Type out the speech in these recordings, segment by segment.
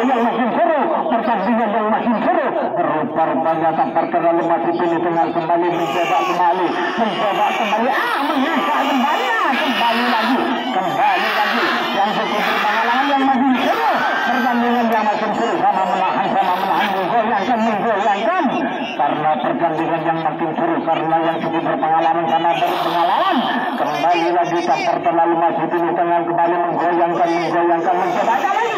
yang makin seru, pertandingan yang makin seru. Rupanya tampar terlalu masih pilih dengan kembali mencoba kembali, mengangkat kembali lagi, yang cukup berpengalaman yang makin seru, pertandingan yang makin seru, sama menahan, menggoyangkan, karena pertandingan yang makin seru, karena yang cukup berpengalaman sama berpengalaman, kembali lagi tampar terlalu masih pilih dengan kembali menggoyangkan, mencoba lagi,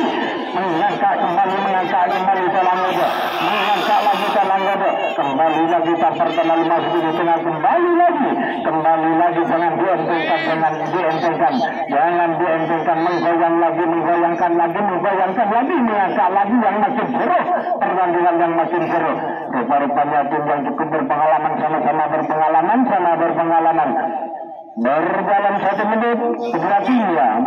mengangkat kembali Selangor, kembali lagi tampar terlalu masih pilih dengan kembali lagi jangan dientengkan, menggoyangkan lagi, mengangkat lagi yang makin seru, pertandingan yang makin seru. Rupanya tim yang cukup berpengalaman sama-sama berpengalaman. Berjalan 1 menit berarti ya,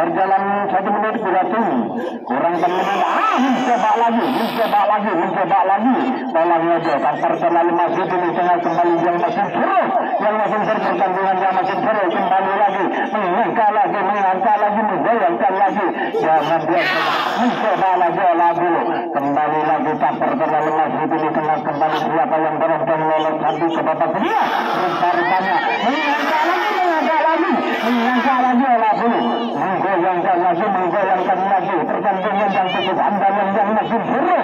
kurang menit, mencoba lagi, tolong aja, tampar terlalu masih ini tengah kembali yang makin seru, pertandingan yang makin seru, kembali lagi, mengangkat lagi, menggoyangkan lagi, jangan dia mencoba lagi, kembali lagi, tampar terlalu masih ini tengah kembali, siapa yang beruntung lolos sampai ke babak kedua, rupanya mengangkat lagi olah dulu, menggoyangkan lagi, pertandingan yang cukup andalan yang makin seru,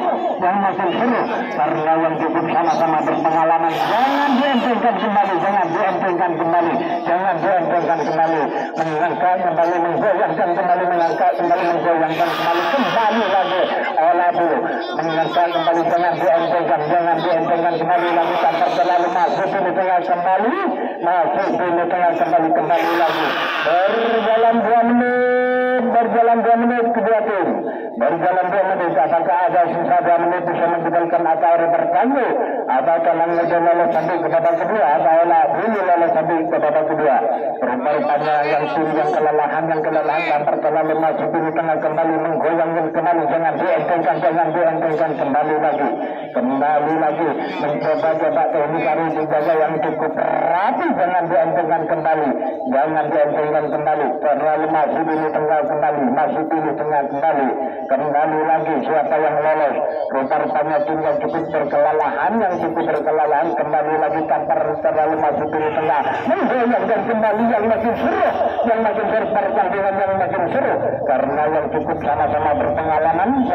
karena yang cukup sama-sama berpengalaman. Jangan dientengkan kembali, mengangkat kembali, menggoyangkan kembali, kembali lagi olah dulu, mengangkat kembali, jangan dientengkan kembali lagi, tampar terlalu masuk di tengah kembali lagi. Berjalan 2 menit kedua tim. Apakah ada sisa 2 menit bisa meninggalkan atau bertangguh, atau Telang lolos sampai ke babak kedua, atau dulu lolos sampai ke babak kedua. Rupanya yang tim yang kelelahan tampar terlalu masuk di tengah kembali, menggoyangkan kembali, jangan dientengkan kembali lagi, mencoba teknik harus dijaga yang cukup rapi, jangan dientengkan kembali, terlalu masuk di tengah kembali lagi, siapa yang lolos. Rupanya tim yang cukup berkelelahan, kembali lagi tampar terlalu masuk di tengah, menggoyangkan kembali yang makin seru, pertandingan yang makin seru, karena yang cukup sama-sama berpengalaman,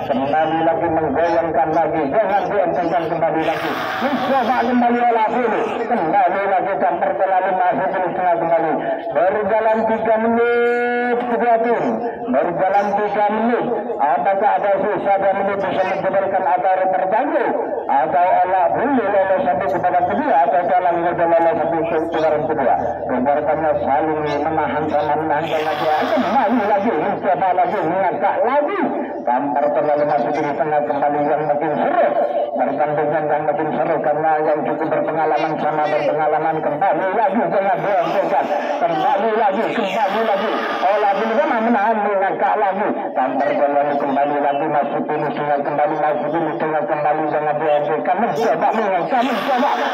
kembali lagi, menggoyangkan lagi, jangan dientengkan kembali lagi, mencoba kembali olah dulu, kembali lagi tampar terlalu masuk di tengah kembali. Berjalan 3 menit kedua tim, apakah ada sisa 2 menit bisa menjadikan atau terganggu, atau olah dulu lolos sampai ke babak kedua, atau Telang lolos sampai ke putaran kedua. Rupanya saling menahan lagi, kembali lagi, mencoba lagi, mengangkat lagi, tampar terlalu masuk di tengah kembali yang makin seru, pertandingan yang makin seru, karena yang cukup berpengalaman kembali lagi, jangan dientengkan, kembali lagi, olah dulu menahan, mengangkat lagi, tampar terlalu kembali lagi, masuk di tengah kembali, jangan dientengkan, mencoba mengangkat,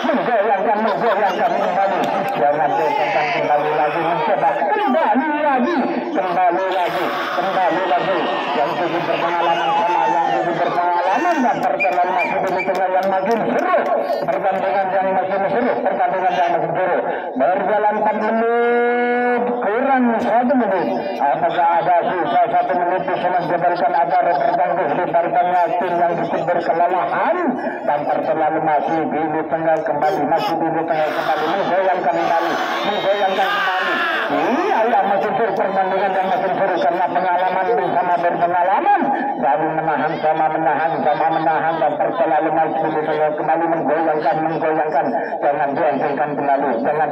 menggoyangkan kembali, jangan dientengkan, kembali lagi, mencoba kembali lagi, yang cukup berpengalaman tampar terlalu masuk di tengah yang makin seru, pertandingan yang makin seru. Berjalan 4 menit kurang 1 menit, apakah ada sisa 1 menit bisa menjadikan agar terganggu di partainya tim yang cukup berkelelahan, tampar terlalu masih di tengah kembali, menggoyangkan kembali. Iya, makin seru, pertandingan yang makin seru, karena pengalaman bersama berpengalaman, saling menahan sama menahan dan terlalu maju kembali menggoyangkan jangan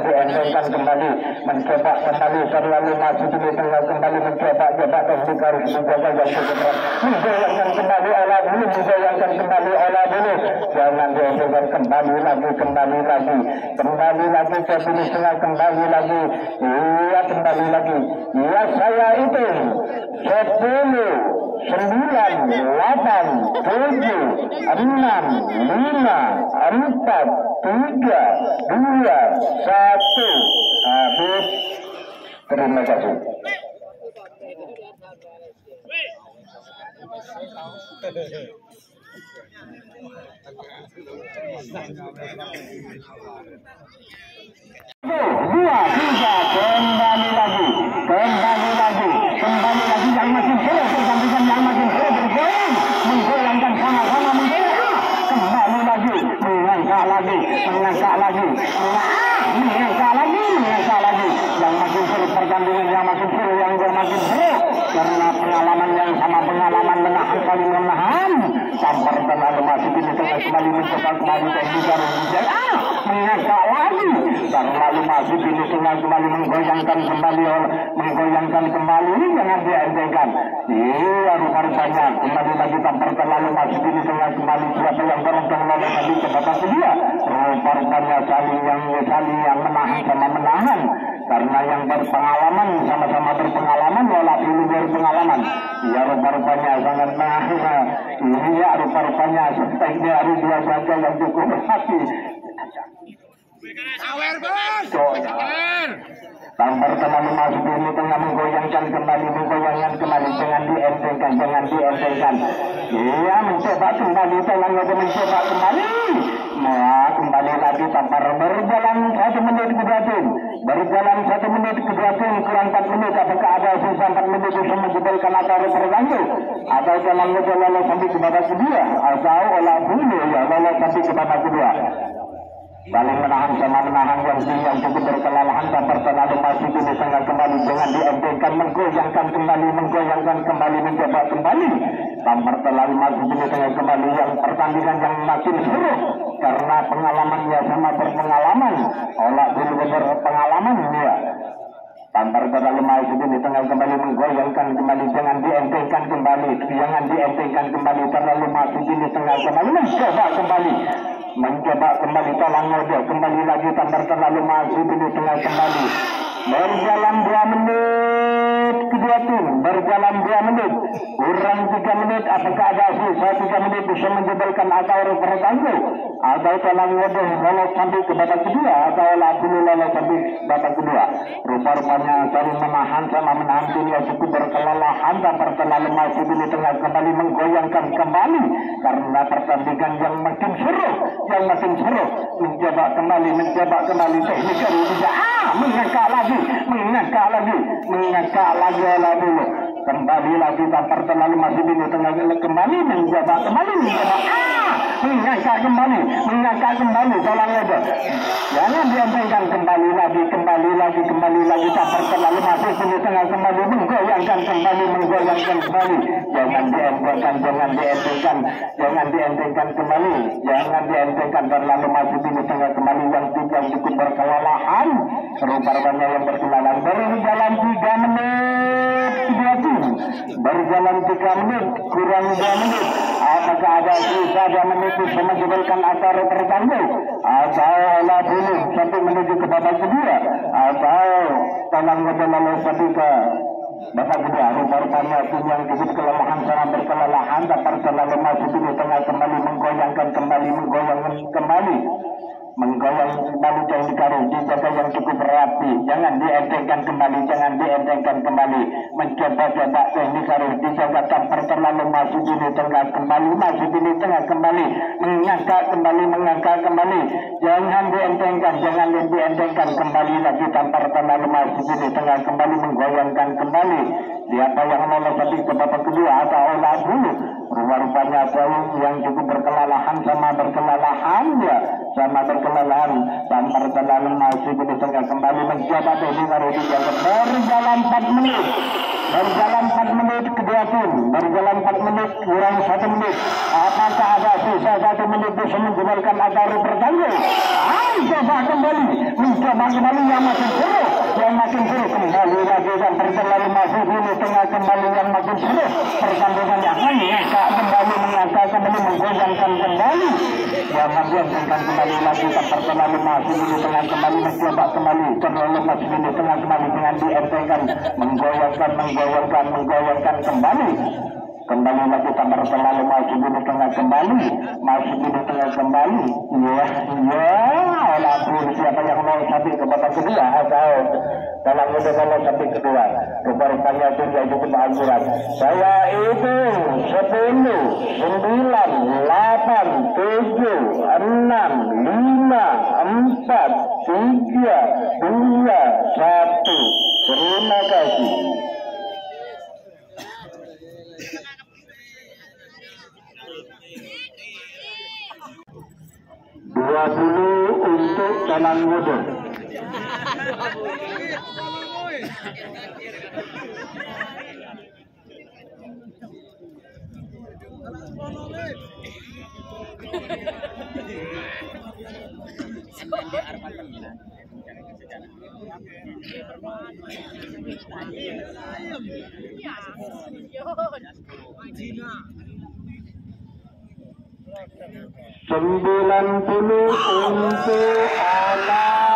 dientengkan kembali mencoba kembali terlalu maju kembali mencoba teknik harus menjaga yang cukup berat menggoyangkan kembali olah dulu jangan dientengkan kembali lagi ke finish tengah kembali lagi iya saya itu 10 9 8 7 6 5 4 3 2 1 habis. Terima kasih. Dua, tiga, kembali lagi yang makin seru pertandingan yang makin seru bergoyang menggoyangkan sama-sama kembali lagi mengangkat lagi yang makin seru pertandingan yang makin seru karena pengalaman yang sama pengalaman menahan saling menahan tampar terlalu masuk di tengah kembali mencoba kembali teknik harus dijaga mengangkat lagi terlalu masuk di tengah kembali menggoyangkan kembali jangan dientengkan rupa-rupanya kembali lagi tampar terlalu masuk di tengah kembali siapa yang beruntung lolos tadi ke babak kedua rupa-rupanya saling yang menahan karena yang berpengalaman sama-sama berpengalaman wala dulu berpengalaman ya rupa-rupanya sangat menahan ini ya rupa-rupanya sebaiknya harus dua jaga yang cukup hati tampar terlalu masuk ini tengah menggoyangkan kembali jangan dientengkan iya mencoba kembali kembali lagi tampar berjalan 1 menit ke 2 kurang 4 menit apakah ada sisa 4 menit bisa menjebalkan atau terganggu atau jalan lolos sampai ke babak kedua atau olah dulu ya lolos sampai ke babak kedua saling menahan yang cukup berkelelahan tampar terlalu masuk ini tengah kembali jangan dientengkan menggoyangkan kembali mencoba kembali tampar terlalu masuk ini tengah kembali yang pertandingan yang makin seru karena pengalamannya sama berpengalaman olah dulu berpengalaman ya tampar terlalu masuk ini tengah kembali menggoyangkan kembali jangan dientengkan kembali terlalu masuk ini tengah kembali mencoba kembali tolong model kembali lagi tampar terlalu maju dulu tengah kembali berjalan 2 menit kedua tim berjalan 2 menit kurang 3 menit apakah ada sisa 3 menit bisa menjebalkan atau bertangguh atau tolong model lolos sampai ke babak kedua atau dulu lolos sampai babak kedua rupa-rupanya saling menahan dunia cukup berkelelahan tampar terlalu maju dulu tengah kembali menggoyangkan kembali karena pertandingan yang makin seru mencoba kembali teknik bisa mengangkat lagi olah dulu kembali lagi tampar terlalu masih dulu tengah kembali mencoba mengangkat kembali tolong aja jangan dientengkan kembali lagi tampar terlalu masih dulu tengah kembali menggoyangkan kembali jangan dientengkan kembali terlalu masih dulu tengah kembali yang cukup berkelelahan rupa-rupanya yang berkelelahan berjalan 3 menit berjalan 3 menit kurang 2 menit apakah ada sisa 2 menit bisa menjebalkan atau terganggu atau olah dulu sampai menuju ke babak kedua atau tolong lolos sampai ke babak kedua rupa-rupanya tim yang cukup kelelahan sangat berkelelahan tampar terlalu masuk dulu tengah kembali menggoyangkan kembali teknik harus dijaga yang cukup rapi jangan dientengkan kembali mencoba teknik harus dijaga tampar terlalu masuk dulu tengah kembali mengangkat kembali jangan dientengkan kembali lagi tampar terlalu masuk dulu tengah kembali menggoyangkan kembali siapa yang lolos tadi ke babak kedua atau olah dulu rupa-rupanya yang cukup berkelelahan tampar terlalu masuk dulu tengah kembali mencoba teknik harus dijaga berjalan 4 menit menit kedua tim, berjalan 4 menit kurang 1 menit. Apakah ada sisa 1 menit bisa menggunakan atau bertanggung? Coba kembali, mencoba kembali yang makin seru, kembali lagi dan terlalu masuk ini tengah kembali yang makin seru. Pertandingan yang hanya kembali mengangkat kembali menggoyangkan kembali. Yang menggoyangkan kembali lagi terlalu masuk ini tengah kembali mencoba kembali terlalu masuk ini tengah kembali dengan dientengkan menggoyangkan kembali. Kembali lagi tambah terlalu maju di tengah kembali, masuk di tengah kembali. Olah siapa yang mau sampai ke babak kedua atau dalam mau sampai kedua. Rupanya itu jadi kebahagiaan. Saya itu 10, 9, 8, 7, 6, 5, 4, 3, 2, 1. Terima kasih. 20 untuk Talang Muda. Sembilan puluh untuk Alam